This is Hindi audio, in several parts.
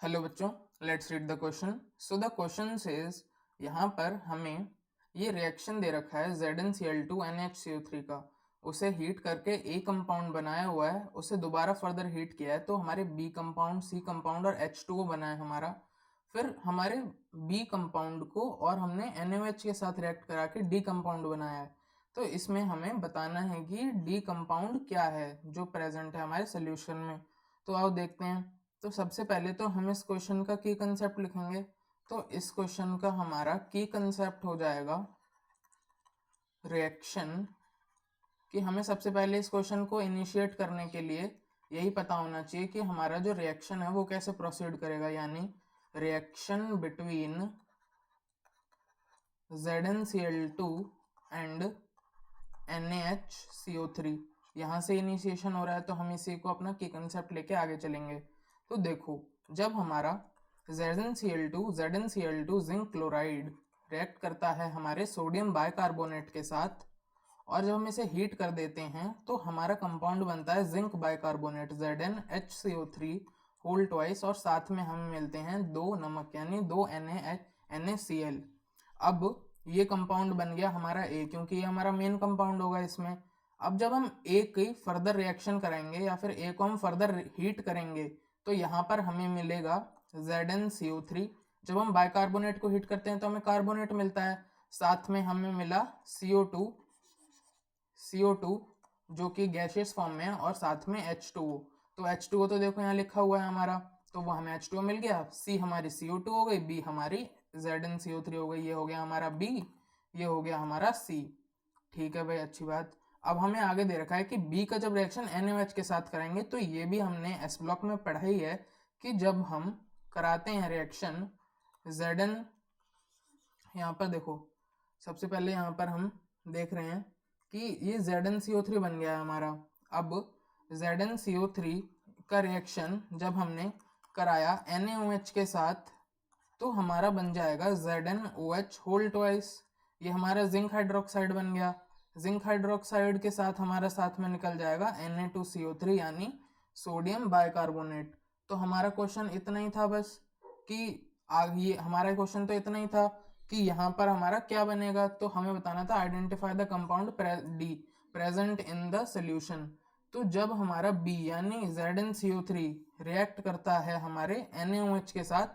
हेलो बच्चों, let's read the question. So the question says, यहाँ पर हमें ये रिएक्शन दे रखा है ZnCl2 NaHCO3 का। उसे हीट करके ए कंपाउंड बनाया हुआ है, उसे दोबारा फर्दर हीट किया है तो हमारे बी कंपाउंड, सी कंपाउंड और H2O बना है हमारा। फिर हमारे बी कंपाउंड को और हमने NaOH के साथ रिएक्ट करा के डी कंपाउंड बनाया है। तो इसमें हमें बताना है कि डी कंपाउंड क्या है जो प्रेजेंट है हमारे सोल्यूशन में। तो आओ देखते हैं। तो सबसे पहले तो हम इस क्वेश्चन का की कंसेप्ट लिखेंगे। तो इस क्वेश्चन का हमारा की कंसेप्ट हो जाएगा रिएक्शन, कि हमें सबसे पहले इस क्वेश्चन को इनिशिएट करने के लिए यही पता होना चाहिए कि हमारा जो रिएक्शन है वो कैसे प्रोसीड करेगा, यानी reaction between ZnCl2 and NaHCO3। यहाँ से इनिशिएशन हो रहा है तो हम इसी को अपना की कंसेप्ट लेके आगे चलेंगे। तो देखो, जब हमारा ZnCl2 जिंक क्लोराइड रिएक्ट करता है हमारे सोडियम बाइकार्बोनेट के साथ, और जब हम इसे हीट कर देते हैं तो हमारा कंपाउंड बनता है zinc bicarbonate ZnHCO3 whole twice, और साथ में हमें मिलते हैं दो नमक यानी दो NaCl। अब ये कंपाउंड बन गया हमारा ए, क्योंकि ये हमारा मेन कंपाउंड होगा इसमें। अब जब हम ए की फर्दर रिएक्शन करेंगे या फिर ए को हम फर्दर हीट करेंगे तो यहाँ पर हमें मिलेगा ZnCO3। जब हम बाइकार्बोनेट को हीट करते हैं तो हमें कार्बोनेट मिलता है, साथ में हमें मिला CO2 जो कि गैसियस फॉर्म में है, और साथ में H2O। तो H2O तो देखो यहाँ लिखा हुआ है हमारा, तो वो हमें H2O मिल गया। C हमारी CO2 हो गई, B हमारी ZnCO3 हो गई। ये हो गया हमारा B, ये हो गया हमारा C। ठीक है भाई, अच्छी बात। अब हमें आगे दे रखा है कि B का जब रिएक्शन NaOH के साथ करेंगे, तो ये भी हमने एस ब्लॉक में पढ़ा ही है कि जब हम कराते हैं रिएक्शन Zn, यहाँ पर देखो सबसे पहले यहाँ पर हम देख रहे हैं कि ये ZnCO3 बन गया है हमारा। अब ZnCO3 का रिएक्शन जब हमने कराया NaOH के साथ तो हमारा बन जाएगा ZnOH होल ट्वाइस। ये हमारा जिंक हाइड्रोक्साइड बन गया। जिंक हाइड्रोक्साइड के साथ हमारा साथ में निकल जाएगा Na2CO3 यानी सोडियम बाइकार्बोनेट। तो हमारा क्वेश्चन इतना ही था बस, कि ये हमारा क्वेश्चन तो इतना ही था कि यहाँ पर हमारा क्या बनेगा। तो हमें बताना था identify the compound D present in the solution. तो जब हमारा B यानी ZnCO3 रिएक्ट करता है हमारे NaOH के साथ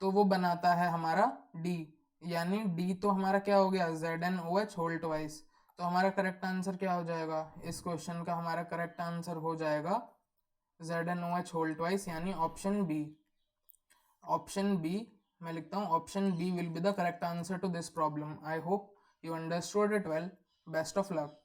तो वो बनाता है हमारा D, यानी D तो हमारा क्या हो गया ZnOH होल ट्वाइस। तो हमारा करेक्ट आंसर क्या हो जाएगा इस क्वेश्चन का? हमारा करेक्ट आंसर हो जाएगा ZnOH होल ट्वाइस यानी ऑप्शन बी। ऑप्शन बी मैं लिखता हूँ, option B will be the correct answer to this problem. I hope you understood it well. Best of luck.